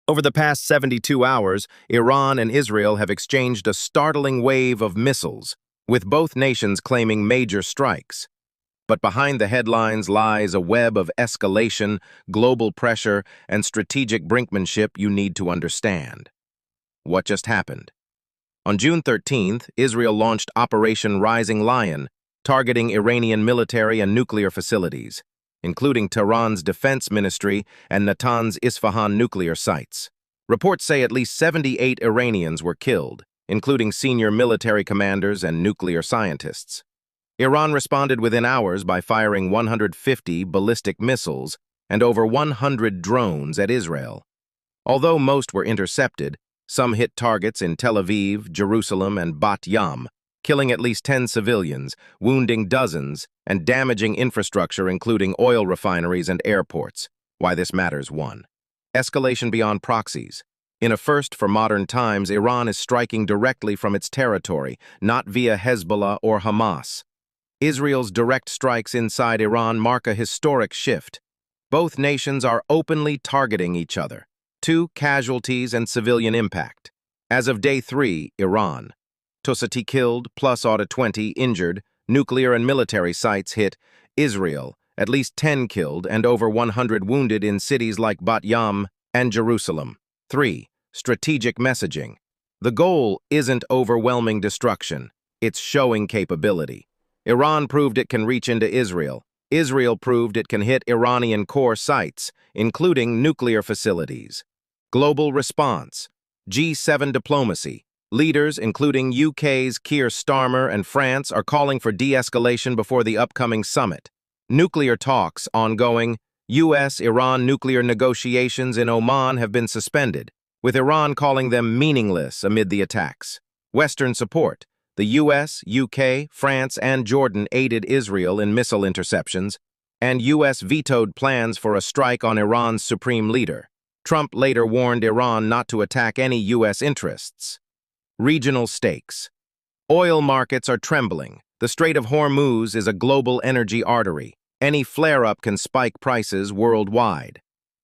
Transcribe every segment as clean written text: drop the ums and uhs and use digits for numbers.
Over the past 72 hours, Iran and Israel have exchanged a startling wave of missiles, with both nations claiming major strikes. But behind the headlines lies a web of escalation, global pressure, and strategic brinkmanship you need to understand. What just happened? On June 13th, Israel launched Operation Rising Lion, targeting Iranian military and nuclear facilities, including Tehran's defense ministry and Natanz Isfahan nuclear sites. Reports say at least 78 Iranians were killed, including senior military commanders and nuclear scientists. Iran responded within hours by firing 150 ballistic missiles and over 100 drones at Israel. Although most were intercepted, some hit targets in Tel Aviv, Jerusalem, and Bat Yam, killing at least 10 civilians, wounding dozens, and damaging infrastructure including oil refineries and airports. Why this matters: 1. Escalation beyond proxies. In a first for modern times, Iran is striking directly from its territory, not via Hezbollah or Hamas. Israel's direct strikes inside Iran mark a historic shift. Both nations are openly targeting each other. 2. Casualties and civilian impact. As of Day 3, Iran. Tosati killed, plus Auta 20 injured, nuclear and military sites hit. Israel, at least 10 killed and over 100 wounded in cities like Bat Yam and Jerusalem. 3. Strategic messaging. The goal isn't overwhelming destruction, it's showing capability. Iran proved it can reach into Israel. Israel proved it can hit Iranian core sites, including nuclear facilities. Global response. G7 diplomacy. Leaders, including UK's Keir Starmer and France, are calling for de-escalation before the upcoming summit. Nuclear talks ongoing. U.S.-Iran nuclear negotiations in Oman have been suspended, with Iran calling them meaningless amid the attacks. Western support. The U.S., UK, France, and Jordan aided Israel in missile interceptions, and U.S. vetoed plans for a strike on Iran's supreme leader. Trump later warned Iran not to attack any U.S. interests. Regional stakes. Oil markets are trembling. The Strait of Hormuz is a global energy artery. Any flare-up can spike prices worldwide.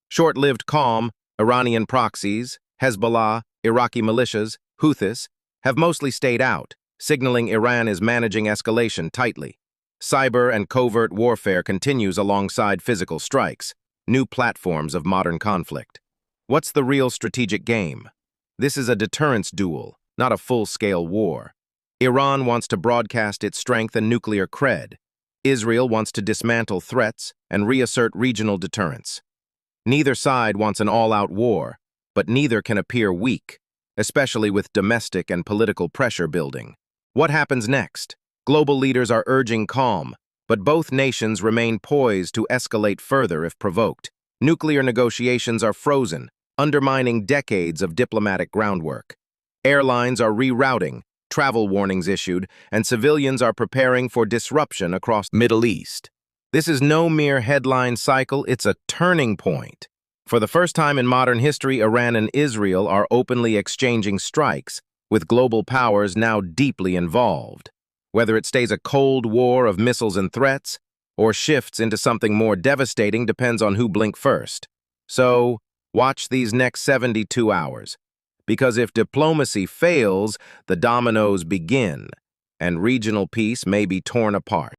Short-lived calm, Iranian proxies, Hezbollah, Iraqi militias, Houthis, have mostly stayed out, signaling Iran is managing escalation tightly. Cyber and covert warfare continues alongside physical strikes, new platforms of modern conflict. What's the real strategic game? This is a deterrence duel, not a full-scale war. Iran wants to broadcast its strength and nuclear cred. Israel wants to dismantle threats and reassert regional deterrence. Neither side wants an all-out war, but neither can appear weak, especially with domestic and political pressure building. What happens next? Global leaders are urging calm, but both nations remain poised to escalate further if provoked. Nuclear negotiations are frozen, undermining decades of diplomatic groundwork. Airlines are rerouting, travel warnings issued, and civilians are preparing for disruption across the Middle East. This is no mere headline cycle, it's a turning point. For the first time in modern history, Iran and Israel are openly exchanging strikes, with global powers now deeply involved. Whether it stays a cold war of missiles and threats, or shifts into something more devastating depends on who blink first. So, watch these next 72 hours. Because if diplomacy fails, the dominoes begin, and regional peace may be torn apart.